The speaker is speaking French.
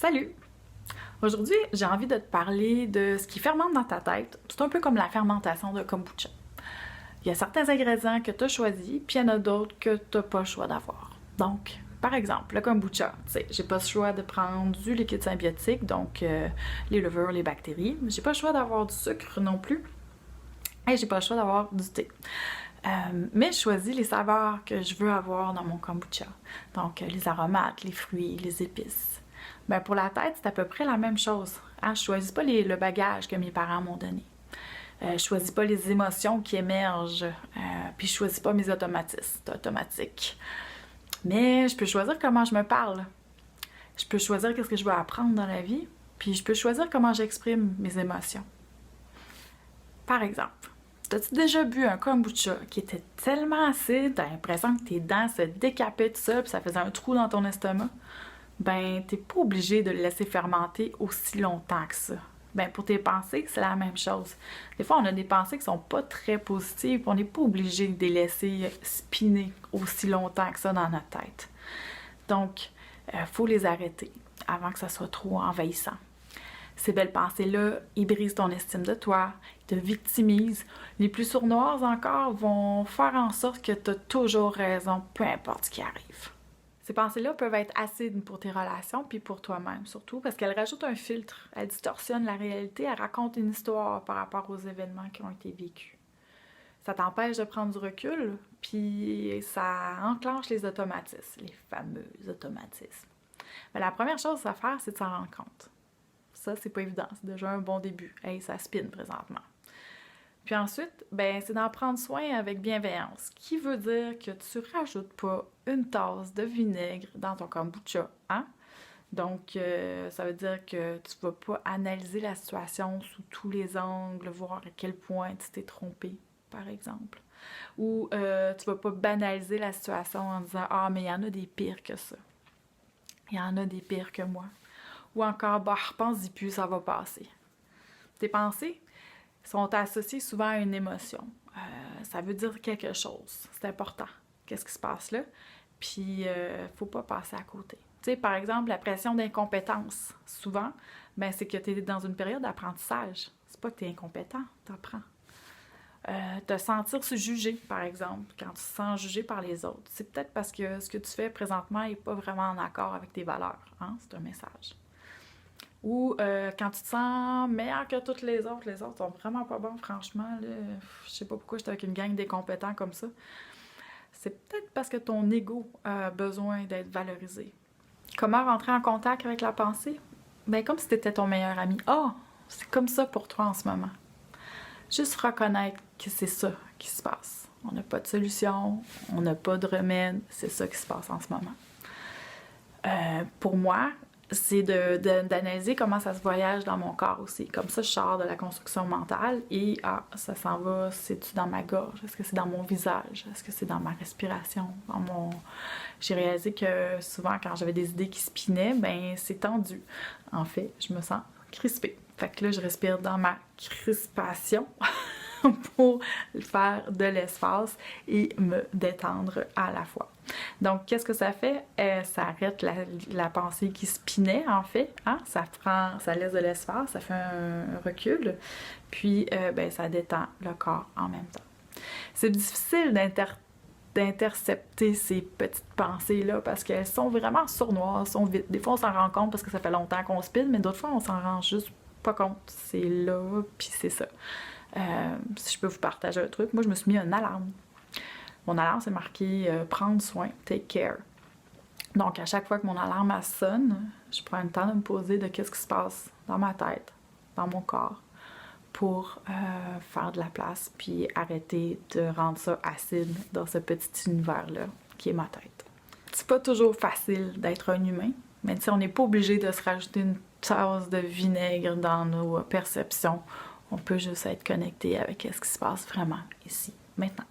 Salut! Aujourd'hui, j'ai envie de te parler de ce qui fermente dans ta tête. C'est un peu comme la fermentation de kombucha. Il y a certains ingrédients que tu as choisis, puis il y en a d'autres que tu n'as pas le choix d'avoir. Donc, par exemple, le kombucha, tu sais, j'ai pas le choix de prendre du liquide symbiotique, donc les levures, les bactéries. J'ai pas le choix d'avoir du sucre non plus. Et j'ai pas le choix d'avoir du thé. Mais je choisis les saveurs que je veux avoir dans mon kombucha. Donc, les aromates, les fruits, les épices. Ben, pour la tête, c'est à peu près la même chose. Hein? Je choisis pas le bagage que mes parents m'ont donné. Je choisis pas les émotions qui émergent. Puis je choisis pas mes automatismes. C'est automatique. Mais je peux choisir comment je me parle. Je peux choisir qu'est-ce que je veux apprendre dans la vie. Puis je peux choisir comment j'exprime mes émotions. Par exemple, as-tu déjà bu un kombucha qui était tellement acide, t'as l'impression que tes dents se décapaient tout ça, puis ça faisait un trou dans ton estomac? Ben, t'es pas obligé de le laisser fermenter aussi longtemps que ça. Ben, pour tes pensées, c'est la même chose. Des fois, on a des pensées qui sont pas très positives, on n'est pas obligé de les laisser spinner aussi longtemps que ça dans notre tête. Donc, faut les arrêter avant que ça soit trop envahissant. Ces belles pensées-là, ils brisent ton estime de toi, ils te victimisent. Les plus sournoises encore vont faire en sorte que tu as toujours raison, peu importe ce qui arrive. Ces pensées-là peuvent être acides pour tes relations, puis pour toi-même surtout, parce qu'elles rajoutent un filtre, elles distorsionnent la réalité, elles racontent une histoire par rapport aux événements qui ont été vécus. Ça t'empêche de prendre du recul, puis ça enclenche les automatismes, les fameux automatismes. Mais la première chose à faire, c'est de s'en rendre compte. Ça, c'est pas évident, c'est déjà un bon début. Hey, ça spin présentement. Puis ensuite, ben, c'est d'en prendre soin avec bienveillance, ce qui veut dire que tu rajoutes pas une tasse de vinaigre dans ton kombucha, hein? Donc, ça veut dire que tu vas pas analyser la situation sous tous les angles, voir à quel point tu t'es trompé, par exemple. Ou tu vas pas banaliser la situation en disant « Ah, mais il y en a des pires que ça. Il y en a des pires que moi. » Ou encore « Bah, repense-y plus, ça va passer. » Tes pensées sont associées souvent à une émotion. Ça veut dire quelque chose. C'est important. Qu'est-ce qui se passe là? Puis, faut pas passer à côté. Tu sais, par exemple, la pression d'incompétence. Souvent, ben, c'est que tu es dans une période d'apprentissage. C'est pas que tu es incompétent, tu apprends. Te sentir se juger, par exemple, quand tu te sens jugé par les autres. C'est peut-être parce que ce que tu fais présentement n'est pas vraiment en accord avec tes valeurs. Hein? C'est un message. Ou quand tu te sens meilleur que toutes les autres sont vraiment pas bons, franchement. Là, je sais pas pourquoi j'étais avec une gang d'incompétents comme ça. C'est peut-être parce que ton ego a besoin d'être valorisé. Comment rentrer en contact avec la pensée? Ben comme si t'étais ton meilleur ami. Ah, c'est comme ça pour toi en ce moment. Juste reconnaître que c'est ça qui se passe. On n'a pas de solution, on n'a pas de remède, c'est ça qui se passe en ce moment. Pour moi, c'est d'analyser comment ça se voyage dans mon corps aussi. Comme ça, je sors de la construction mentale et ça s'en va, c'est-tu dans ma gorge? Est-ce que c'est dans mon visage? Est-ce que c'est dans ma respiration? J'ai réalisé que souvent, quand j'avais des idées qui spinaient, ben c'est tendu. En fait, je me sens crispée. Fait que là, je respire dans ma crispation pour faire de l'espace et me détendre à la fois. Donc, qu'est-ce que ça fait? Ça arrête la pensée qui spinait, en fait. Hein? Ça laisse de l'espace, ça fait un recul, puis ben, ça détend le corps en même temps. C'est difficile d'intercepter ces petites pensées-là parce qu'elles sont vraiment sournoises, sont vite. Des fois, on s'en rend compte parce que ça fait longtemps qu'on spin, mais d'autres fois, on s'en rend juste pas compte. C'est là, puis c'est ça. Si je peux vous partager un truc, moi, je me suis mis une alarme. Mon alarme, c'est marqué « Prendre soin, take care ». Donc, à chaque fois que mon alarme sonne, je prends le temps de me poser de qu'est-ce qui se passe dans ma tête, dans mon corps, pour faire de la place, puis arrêter de rendre ça acide dans ce petit univers-là qui est ma tête. C'est pas toujours facile d'être un humain, mais tu sais, on n'est pas obligé de se rajouter une tasse de vinaigre dans nos perceptions. On peut juste être connecté avec ce qui se passe vraiment ici, maintenant.